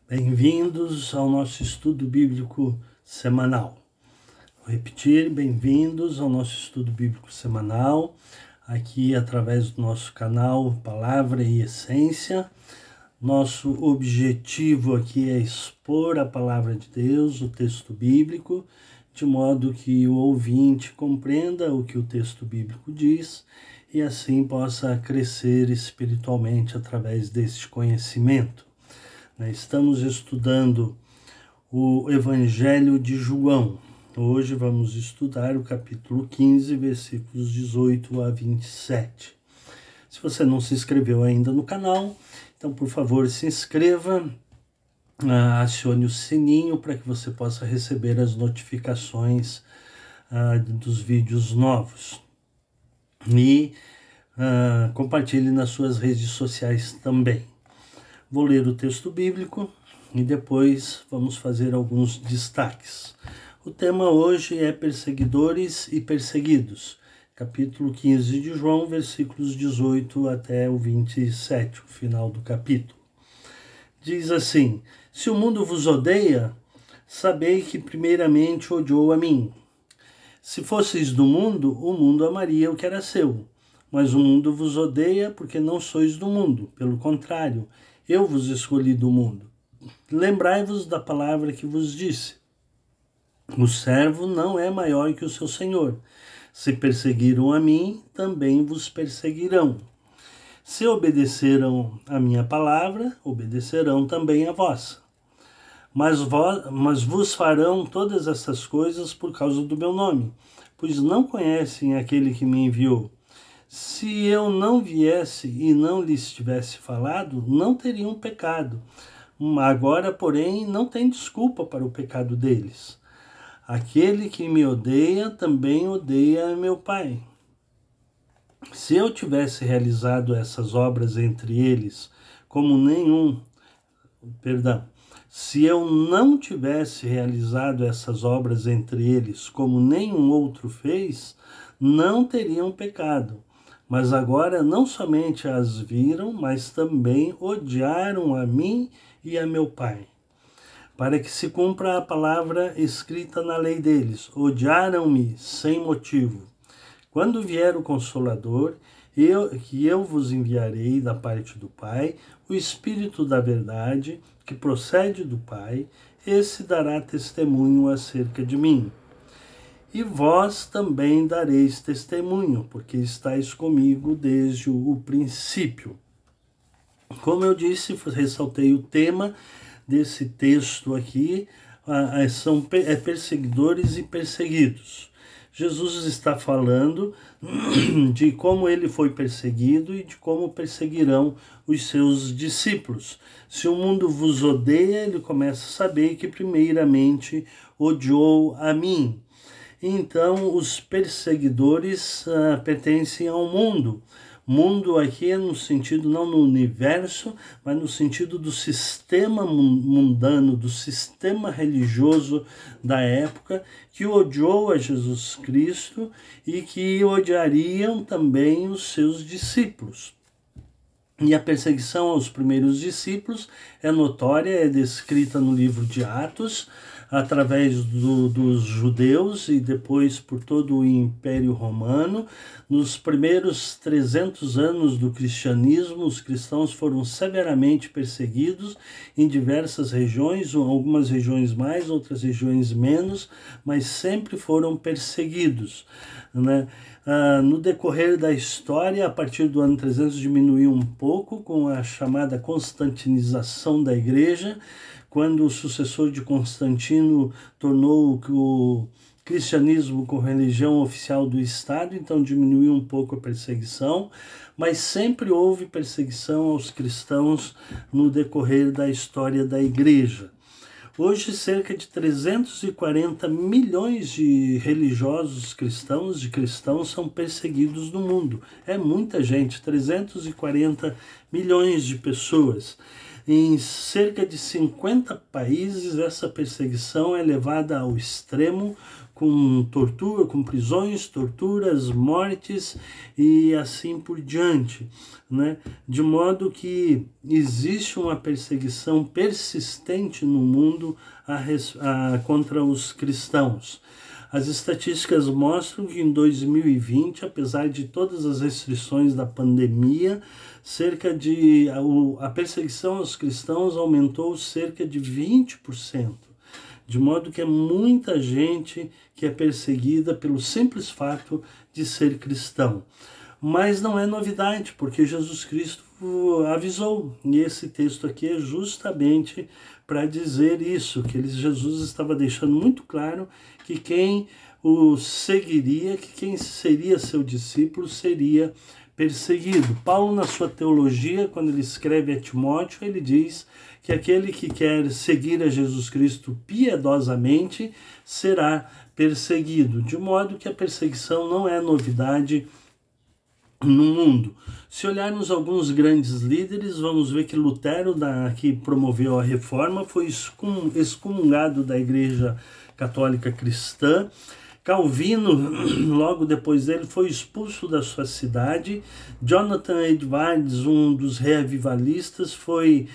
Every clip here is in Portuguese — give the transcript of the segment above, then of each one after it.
Bem-vindos ao nosso estudo bíblico semanal. Vou repetir, bem-vindos ao nosso estudo bíblico semanal, aqui através do nosso canal Palavra e Essência. Nosso objetivo aqui é expor a Palavra de Deus, o texto bíblico, de modo que o ouvinte compreenda o que o texto bíblico diz e assim possa crescer espiritualmente através deste conhecimento. Estamos estudando o Evangelho de João. Hoje vamos estudar o capítulo 15, versículos 18 a 27. Se você não se inscreveu ainda no canal, então por favor se inscreva, acione o sininho para que você possa receber as notificações dos vídeos novos. E compartilhe nas suas redes sociais também. Vou ler o texto bíblico e depois vamos fazer alguns destaques. O tema hoje é perseguidores e perseguidos. Capítulo 15 de João, versículos 18 até o 27, o final do capítulo. Diz assim: se o mundo vos odeia, sabei que primeiramente odiou a mim. Se fosseis do mundo, o mundo amaria o que era seu. Mas o mundo vos odeia porque não sois do mundo. Pelo contrário, eu vos escolhi do mundo. Lembrai-vos da palavra que vos disse. O servo não é maior que o seu senhor. Se perseguiram a mim, também vos perseguirão. Se obedeceram a minha palavra, obedecerão também a vossa. Mas vos farão todas essas coisas por causa do meu nome, pois não conhecem aquele que me enviou. Se eu não viesse e não lhes tivesse falado, não teriam pecado. Agora, porém, não tem desculpa para o pecado deles. Aquele que me odeia também odeia meu Pai. Se eu tivesse realizado essas obras entre eles, se eu não tivesse realizado essas obras entre eles, como nenhum outro fez, não teriam pecado. Mas agora não somente as viram, mas também odiaram a mim e a meu Pai. Para que se cumpra a palavra escrita na lei deles, odiaram-me sem motivo. Quando vier o Consolador, que eu vos enviarei da parte do Pai, o Espírito da verdade, que procede do Pai, esse dará testemunho acerca de mim. E vós também dareis testemunho, porque estáis comigo desde o princípio. Como eu disse, ressaltei o tema desse texto aqui, são perseguidores e perseguidos. Jesus está falando de como ele foi perseguido e de como perseguirão os seus discípulos. Se o mundo vos odeia, ele começa a saber que primeiramente odiou a mim. Então, os perseguidores pertencem ao mundo. Mundo aqui é no sentido, não no universo, mas no sentido do sistema mundano, do sistema religioso da época, que odiou a Jesus Cristo e que odiariam também os seus discípulos. E a perseguição aos primeiros discípulos é notória, é descrita no livro de Atos, através dos judeus e depois por todo o Império Romano. Nos primeiros 300 anos do cristianismo, os cristãos foram severamente perseguidos em diversas regiões, algumas regiões mais, outras regiões menos, mas sempre foram perseguidos, né? No decorrer da história, a partir do ano 300 diminuiu um pouco com a chamada constantinização da igreja, quando o sucessor de Constantino tornou o cristianismo como religião oficial do Estado, então diminuiu um pouco a perseguição, mas sempre houve perseguição aos cristãos no decorrer da história da igreja. Hoje, cerca de 340 milhões de religiosos cristãos, são perseguidos no mundo. É muita gente, 340 milhões de pessoas. Em cerca de 50 países, essa perseguição é levada ao extremo, com tortura, com prisões, torturas, mortes e assim por diante, né? De modo que existe uma perseguição persistente no mundo contra os cristãos. As estatísticas mostram que em 2020, apesar de todas as restrições da pandemia, a perseguição aos cristãos aumentou cerca de 20%. De modo que é muita gente que é perseguida pelo simples fato de ser cristão. Mas não é novidade, porque Jesus Cristo avisou. E esse texto aqui é justamente para dizer isso, que Jesus estava deixando muito claro que quem o seguiria, que quem seria seu discípulo seria perseguido. Paulo, na sua teologia, quando ele escreve a Timóteo, ele diz que aquele que quer seguir a Jesus Cristo piedosamente será perseguido, de modo que a perseguição não é novidade no mundo. Se olharmos alguns grandes líderes, vamos ver que Lutero, que promoveu a reforma, foi excomungado da Igreja Católica Cristã. Calvino, logo depois dele, foi expulso da sua cidade. Jonathan Edwards, um dos reavivalistas, foi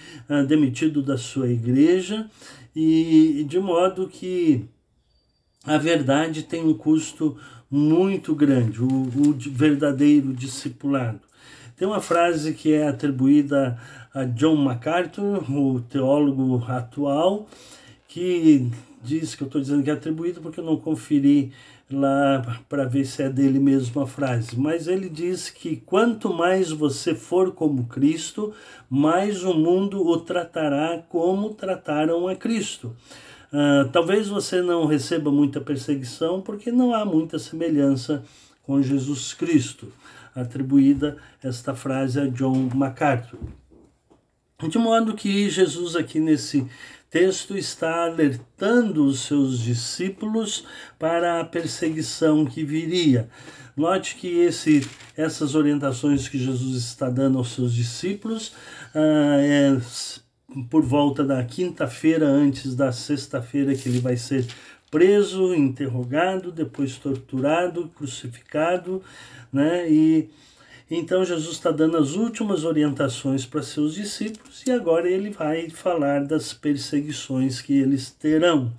demitido da sua igreja, e de modo que a verdade tem um custo muito grande, o verdadeiro discipulado. Tem uma frase que é atribuída a John MacArthur, o teólogo atual, que diz, que eu estou dizendo que é atribuído porque eu não conferi lá para ver se é dele mesmo a frase, mas ele diz que quanto mais você for como Cristo, mais o mundo o tratará como trataram a Cristo. Talvez você não receba muita perseguição porque não há muita semelhança com Jesus Cristo, atribuída esta frase a John MacArthur. De modo que Jesus aqui nesse texto está alertando os seus discípulos para a perseguição que viria. Note que essas orientações que Jesus está dando aos seus discípulos por volta da quinta-feira, antes da sexta-feira, que ele vai ser preso, interrogado, depois torturado, crucificado, né? E então Jesus está dando as últimas orientações para seus discípulos e agora ele vai falar das perseguições que eles terão.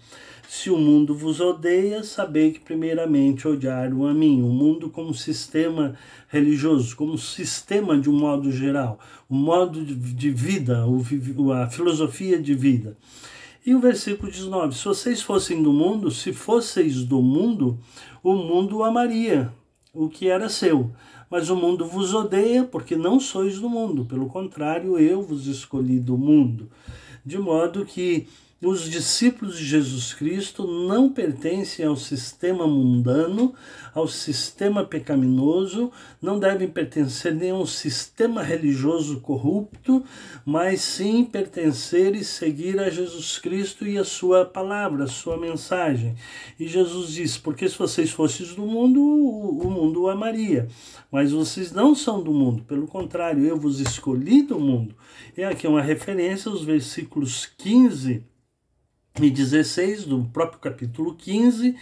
Se o mundo vos odeia, sabei que primeiramente odiaram a mim. O mundo como sistema religioso, como sistema de um modo geral, o modo de vida, a filosofia de vida. E o versículo 19, se vocês fossem do mundo, se fosseis do mundo, o mundo amaria o que era seu. Mas o mundo vos odeia porque não sois do mundo. Pelo contrário, eu vos escolhi do mundo. De modo que os discípulos de Jesus Cristo não pertencem ao sistema mundano, ao sistema pecaminoso, não devem pertencer nem a um sistema religioso corrupto, mas sim pertencer e seguir a Jesus Cristo e a sua palavra, a sua mensagem. E Jesus diz, porque se vocês fossem do mundo, o mundo o amaria. Mas vocês não são do mundo, pelo contrário, eu vos escolhi do mundo. E aqui é uma referência aos versículos 15 e 16 do próprio capítulo 15,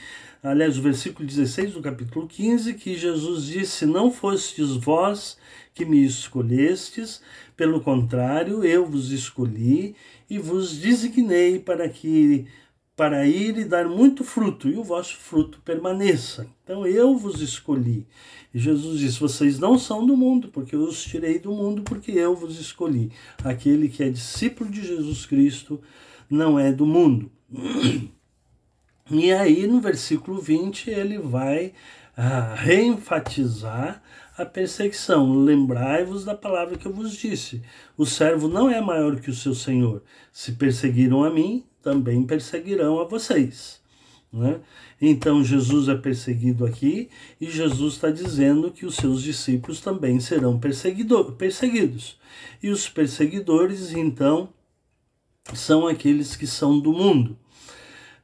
aliás, o versículo 16 do capítulo 15, que Jesus disse, não fostes vós que me escolhestes, pelo contrário, eu vos escolhi e vos designei para ir e dar muito fruto, e o vosso fruto permaneça. Então eu vos escolhi. E Jesus disse, vocês não são do mundo, porque eu os tirei do mundo, porque eu vos escolhi. Aquele que é discípulo de Jesus Cristo não é do mundo. E aí, no versículo 20, ele vai reenfatizar a perseguição. Lembrai-vos da palavra que eu vos disse. O servo não é maior que o seu senhor. Se perseguiram a mim, também perseguirão a vocês. Né? Então, Jesus é perseguido aqui e Jesus está dizendo que os seus discípulos também serão perseguidos. E os perseguidores, então, são aqueles que são do mundo.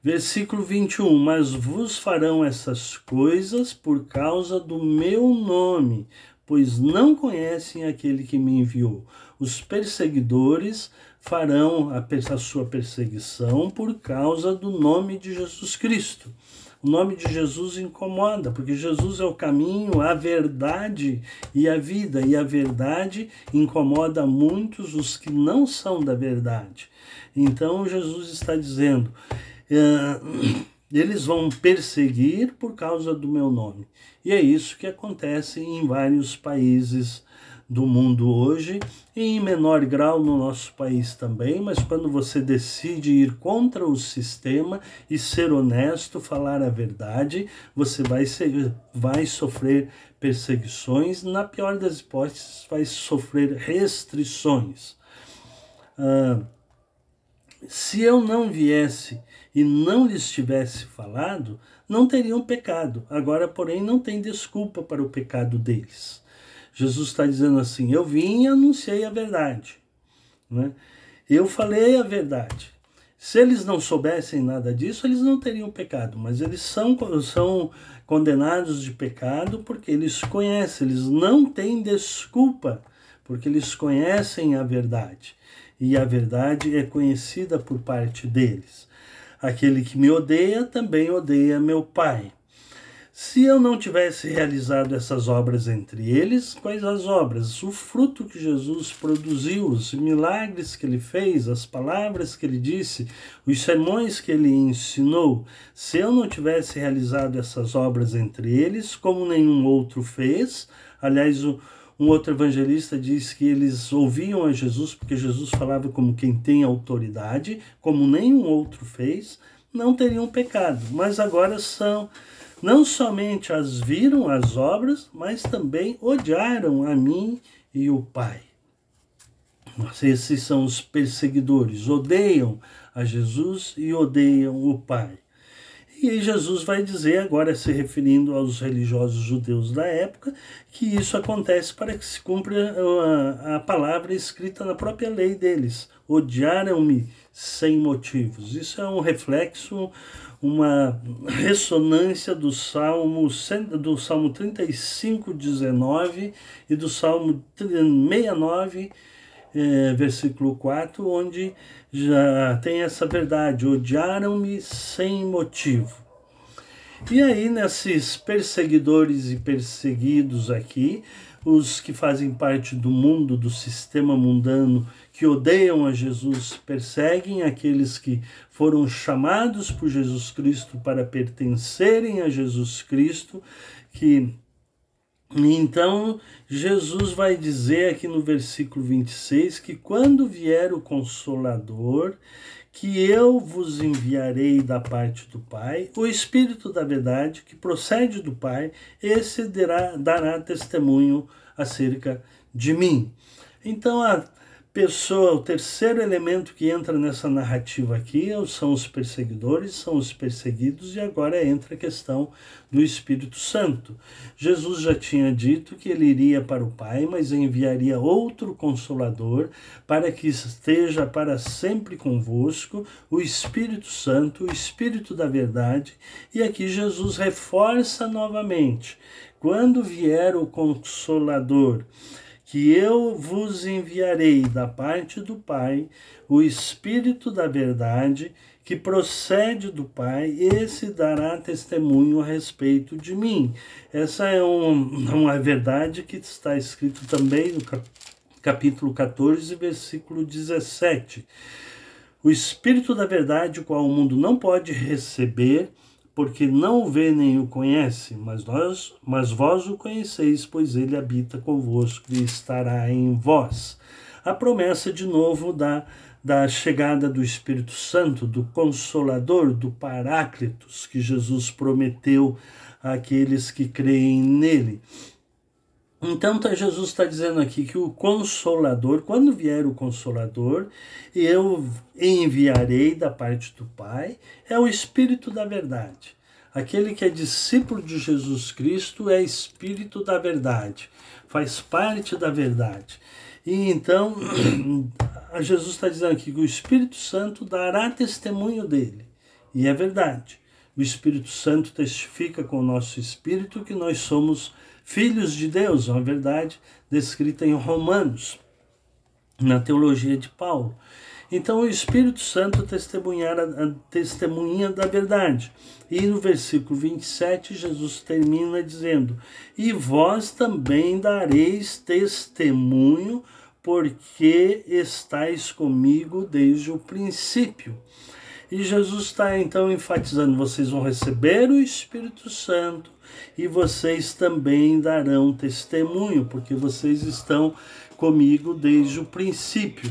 Versículo 21, mas vos farão essas coisas por causa do meu nome, pois não conhecem aquele que me enviou. Os perseguidores farão a sua perseguição por causa do nome de Jesus Cristo. O nome de Jesus incomoda, porque Jesus é o caminho, a verdade e a vida. E a verdade incomoda muitos os que não são da verdade. Então Jesus está dizendo, eles vão perseguir por causa do meu nome. E é isso que acontece em vários países do mundo hoje, e em menor grau no nosso país também, mas quando você decide ir contra o sistema e ser honesto, falar a verdade, você vai sofrer perseguições, na pior das hipóteses, vai sofrer restrições. Se eu não viesse e não lhes tivesse falado, não teriam pecado. Agora, porém, não tem desculpa para o pecado deles. Jesus está dizendo assim, eu vim e anunciei a verdade, né? Eu falei a verdade. Se eles não soubessem nada disso, eles não teriam pecado, mas eles são condenados de pecado porque eles conhecem, eles não têm desculpa, porque eles conhecem a verdade, e a verdade é conhecida por parte deles. Aquele que me odeia também odeia meu Pai. Se eu não tivesse realizado essas obras entre eles, quais as obras? O fruto que Jesus produziu, os milagres que ele fez, as palavras que ele disse, os sermões que ele ensinou. Se eu não tivesse realizado essas obras entre eles, como nenhum outro fez, aliás, um outro evangelista diz que eles ouviam a Jesus, porque Jesus falava como quem tem autoridade, como nenhum outro fez, não teriam pecado. Mas agora não somente as viram as obras, mas também odiaram a mim e o Pai. Esses são os perseguidores, odeiam a Jesus e odeiam o Pai. E aí Jesus vai dizer, agora se referindo aos religiosos judeus da época, que isso acontece para que se cumpra a palavra escrita na própria lei deles. Odiaram-me sem motivos. Isso é um reflexo, uma ressonância do Salmo 35, 19 e do Salmo 69, versículo 4, onde já tem essa verdade, odiaram-me sem motivo. E aí, nesses perseguidores e perseguidos aqui, os que fazem parte do mundo, do sistema mundano, que odeiam a Jesus, perseguem aqueles que foram chamados por Jesus Cristo para pertencerem a Jesus Cristo, Então, Jesus vai dizer aqui no versículo 26 que quando vier o Consolador, que eu vos enviarei da parte do Pai, o Espírito da verdade, que procede do Pai, esse dará testemunho acerca de mim. Então, o terceiro elemento que entra nessa narrativa aqui são os perseguidores, são os perseguidos, e agora entra a questão do Espírito Santo. Jesus já tinha dito que ele iria para o Pai, mas enviaria outro Consolador para que esteja para sempre convosco, o Espírito Santo, o Espírito da verdade, e aqui Jesus reforça novamente, quando vier o Consolador, que eu vos enviarei da parte do Pai, o Espírito da verdade, que procede do Pai, esse dará testemunho a respeito de mim. Essa é uma verdade que está escrito também no capítulo 14, versículo 17. O Espírito da verdade, o qual o mundo não pode receber, porque não o vê nem o conhece, mas vós o conheceis, pois ele habita convosco e estará em vós. A promessa, de novo, da chegada do Espírito Santo, do Consolador, do Paráclitos, que Jesus prometeu àqueles que creem nele. Então, Jesus está dizendo aqui que o Consolador, quando vier o Consolador, eu enviarei da parte do Pai, é o Espírito da verdade. Aquele que é discípulo de Jesus Cristo é Espírito da verdade, faz parte da verdade. E então, Jesus está dizendo aqui que o Espírito Santo dará testemunho dele, e é verdade. O Espírito Santo testifica com o nosso espírito que nós somos filhos de Deus, uma verdade descrita em Romanos, na teologia de Paulo. Então o Espírito Santo testemunha da verdade. E no versículo 27, Jesus termina dizendo: e vós também dareis testemunho, porque estáis comigo desde o princípio. E Jesus está então enfatizando: vocês vão receber o Espírito Santo e vocês também darão testemunho, porque vocês estão comigo desde o princípio.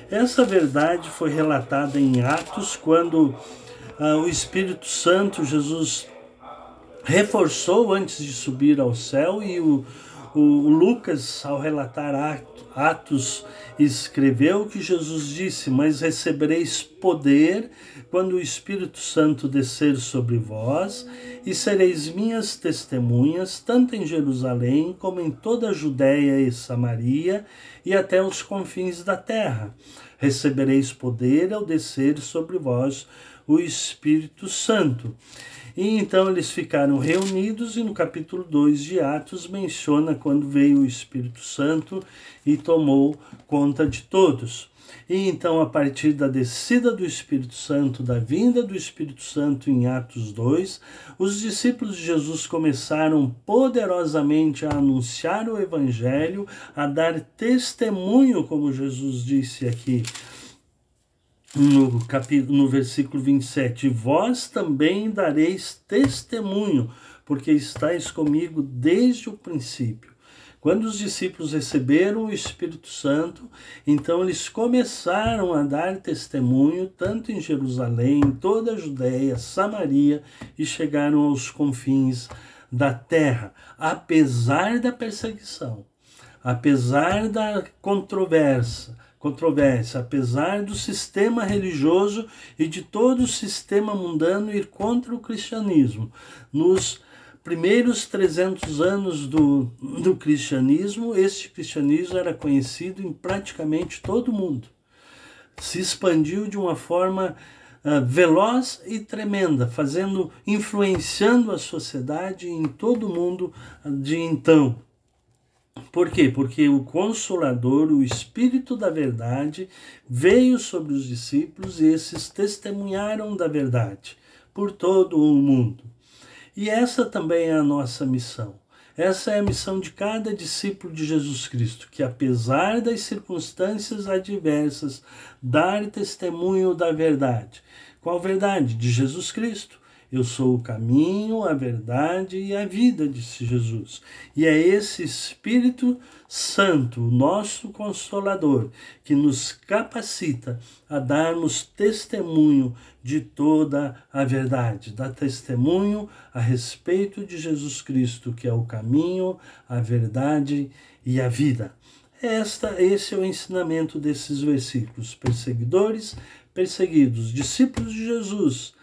Essa verdade foi relatada em Atos, quando o Espírito Santo, Jesus reforçou antes de subir ao céu, e o Lucas, ao relatar Atos, escreveu que Jesus disse: mas recebereis poder quando o Espírito Santo descer sobre vós, e sereis minhas testemunhas, tanto em Jerusalém como em toda a Judéia e Samaria, e até os confins da terra. Recebereis poder ao descer sobre vós o Espírito Santo. E então eles ficaram reunidos, e no capítulo 2 de Atos menciona quando veio o Espírito Santo e tomou conta de todos. E então, a partir da descida do Espírito Santo, da vinda do Espírito Santo em Atos 2, os discípulos de Jesus começaram poderosamente a anunciar o Evangelho, a dar testemunho, como Jesus disse aqui no versículo 27, vós também dareis testemunho, porque estáis comigo desde o princípio. Quando os discípulos receberam o Espírito Santo, então eles começaram a dar testemunho, tanto em Jerusalém, em toda a Judéia, Samaria, e chegaram aos confins da terra, apesar da perseguição, apesar da controvérsia, apesar do sistema religioso e de todo o sistema mundano ir contra o cristianismo. Nos primeiros 300 anos do cristianismo, este cristianismo era conhecido em praticamente todo o mundo. Se expandiu de uma forma veloz e tremenda, influenciando a sociedade em todo o mundo de então. Por quê? Porque o Consolador, o Espírito da Verdade, veio sobre os discípulos, e esses testemunharam da verdade por todo o mundo. E essa também é a nossa missão. Essa é a missão de cada discípulo de Jesus Cristo, que apesar das circunstâncias adversas, dar testemunho da verdade. Qual verdade? De Jesus Cristo. Eu sou o caminho, a verdade e a vida, disse Jesus. E é esse Espírito Santo, o nosso Consolador, que nos capacita a darmos testemunho de toda a verdade. Dá testemunho a respeito de Jesus Cristo, que é o caminho, a verdade e a vida. Esse é o ensinamento desses versículos. Perseguidores, perseguidos, discípulos de Jesus,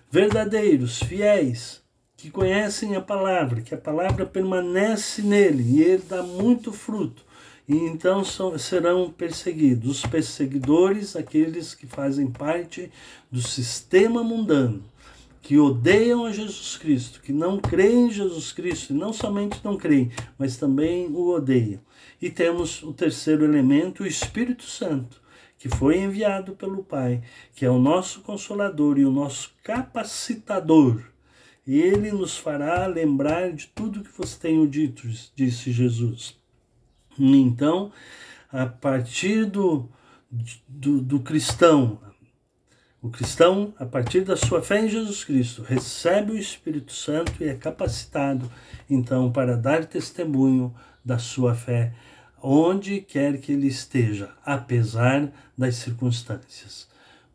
verdadeiros, fiéis, que conhecem a palavra, que a palavra permanece nele e ele dá muito fruto. E então serão perseguidos. Os perseguidores, aqueles que fazem parte do sistema mundano, que odeiam a Jesus Cristo, que não creem em Jesus Cristo, e não somente não creem, mas também o odeiam. E temos o terceiro elemento, o Espírito Santo, que foi enviado pelo Pai, que é o nosso Consolador e o nosso capacitador. E ele nos fará lembrar de tudo que vos tenho dito, disse Jesus. Então, a partir do cristão, o cristão, a partir da sua fé em Jesus Cristo, recebe o Espírito Santo e é capacitado, então, para dar testemunho da sua fé, onde quer que ele esteja, apesar das circunstâncias.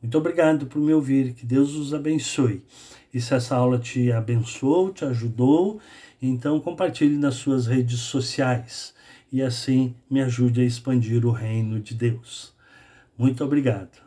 Muito obrigado por me ouvir, que Deus os abençoe. E se essa aula te abençoou, te ajudou, então compartilhe nas suas redes sociais e assim me ajude a expandir o reino de Deus. Muito obrigado.